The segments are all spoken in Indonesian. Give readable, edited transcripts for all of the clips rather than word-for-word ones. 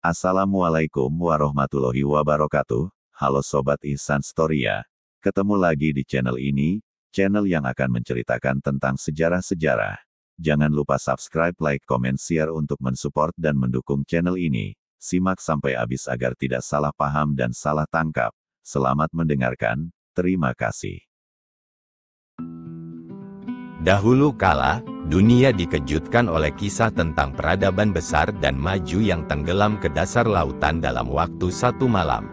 Assalamualaikum warahmatullahi wabarakatuh. Halo Sobat Ihsan Storia. Ketemu lagi di channel ini, channel yang akan menceritakan tentang sejarah-sejarah. Jangan lupa subscribe, like, komen, share untuk mensupport dan mendukung channel ini. Simak sampai habis agar tidak salah paham dan salah tangkap. Selamat mendengarkan, terima kasih. Dahulu kala, dunia dikejutkan oleh kisah tentang peradaban besar dan maju yang tenggelam ke dasar lautan dalam waktu satu malam.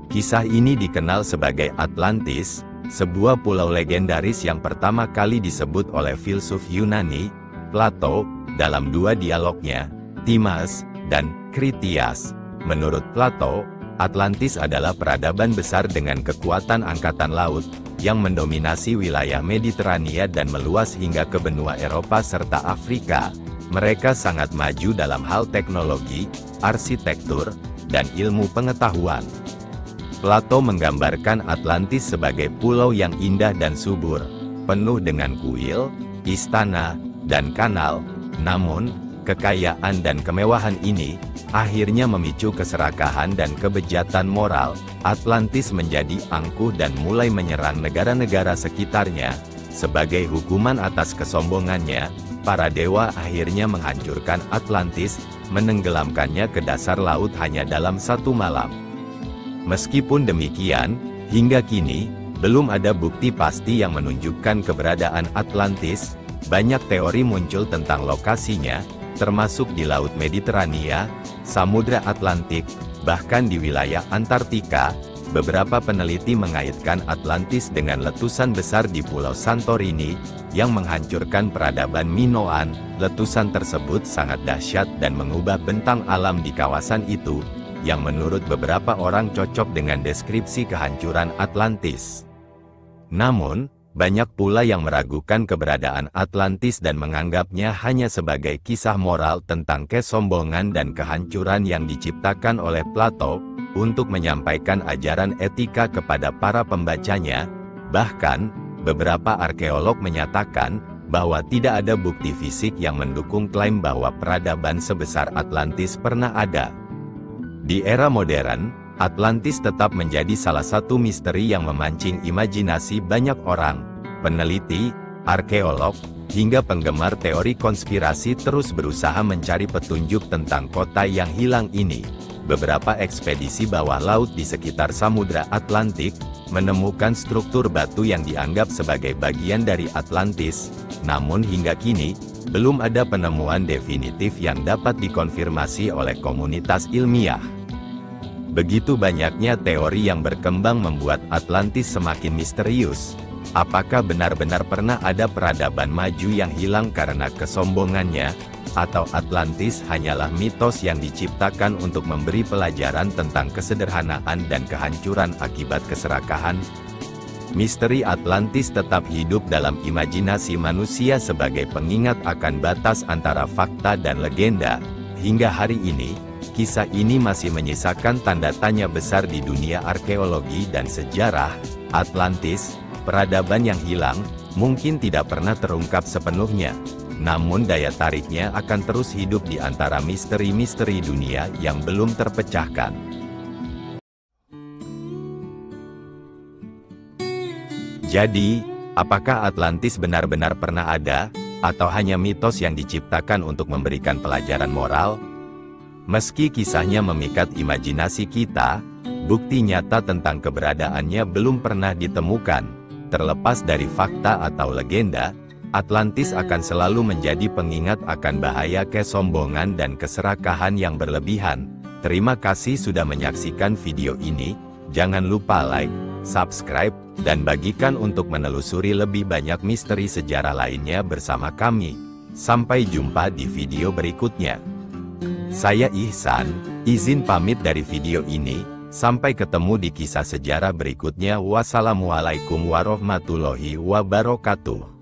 Kisah ini dikenal sebagai Atlantis, sebuah pulau legendaris yang pertama kali disebut oleh filsuf Yunani, Plato, dalam dua dialognya, Timaeus dan Critias. Menurut Plato, Atlantis adalah peradaban besar dengan kekuatan angkatan laut, yang mendominasi wilayah Mediterania dan meluas hingga ke benua Eropa serta Afrika. Mereka sangat maju dalam hal teknologi, arsitektur, dan ilmu pengetahuan. Plato menggambarkan Atlantis sebagai pulau yang indah dan subur, penuh dengan kuil, istana, dan kanal. Namun, kekayaan dan kemewahan ini akhirnya memicu keserakahan dan kebejatan moral. Atlantis menjadi angkuh dan mulai menyerang negara-negara sekitarnya. Sebagai hukuman atas kesombongannya, para dewa akhirnya menghancurkan Atlantis, menenggelamkannya ke dasar laut hanya dalam satu malam. Meskipun demikian, hingga kini, belum ada bukti pasti yang menunjukkan keberadaan Atlantis. Banyak teori muncul tentang lokasinya, termasuk di Laut Mediterania, Samudra Atlantik, bahkan di wilayah Antartika. Beberapa peneliti mengaitkan Atlantis dengan letusan besar di Pulau Santorini, yang menghancurkan peradaban Minoan. Letusan tersebut sangat dahsyat dan mengubah bentang alam di kawasan itu, yang menurut beberapa orang cocok dengan deskripsi kehancuran Atlantis. Namun, banyak pula yang meragukan keberadaan Atlantis dan menganggapnya hanya sebagai kisah moral tentang kesombongan dan kehancuran yang diciptakan oleh Plato, untuk menyampaikan ajaran etika kepada para pembacanya. Bahkan, beberapa arkeolog menyatakan, bahwa tidak ada bukti fisik yang mendukung klaim bahwa peradaban sebesar Atlantis pernah ada. Di era modern, Atlantis tetap menjadi salah satu misteri yang memancing imajinasi banyak orang. Peneliti, arkeolog, hingga penggemar teori konspirasi terus berusaha mencari petunjuk tentang kota yang hilang ini. Beberapa ekspedisi bawah laut di sekitar Samudra Atlantik menemukan struktur batu yang dianggap sebagai bagian dari Atlantis. Namun hingga kini, belum ada penemuan definitif yang dapat dikonfirmasi oleh komunitas ilmiah. Begitu banyaknya teori yang berkembang membuat Atlantis semakin misterius. Apakah benar-benar pernah ada peradaban maju yang hilang karena kesombongannya, atau Atlantis hanyalah mitos yang diciptakan untuk memberi pelajaran tentang kesederhanaan dan kehancuran akibat keserakahan? Misteri Atlantis tetap hidup dalam imajinasi manusia sebagai pengingat akan batas antara fakta dan legenda. Hingga hari ini, kisah ini masih menyisakan tanda tanya besar di dunia arkeologi dan sejarah. Atlantis, peradaban yang hilang, mungkin tidak pernah terungkap sepenuhnya. Namun daya tariknya akan terus hidup di antara misteri-misteri dunia yang belum terpecahkan. Jadi, apakah Atlantis benar-benar pernah ada, atau hanya mitos yang diciptakan untuk memberikan pelajaran moral? Meski kisahnya memikat imajinasi kita, bukti nyata tentang keberadaannya belum pernah ditemukan. Terlepas dari fakta atau legenda, Atlantis akan selalu menjadi pengingat akan bahaya kesombongan dan keserakahan yang berlebihan. Terima kasih sudah menyaksikan video ini. Jangan lupa like, subscribe, dan bagikan untuk menelusuri lebih banyak misteri sejarah lainnya bersama kami. Sampai jumpa di video berikutnya. Saya Ihsan, izin pamit dari video ini. Sampai ketemu di kisah sejarah berikutnya. Wassalamualaikum warahmatullahi wabarakatuh.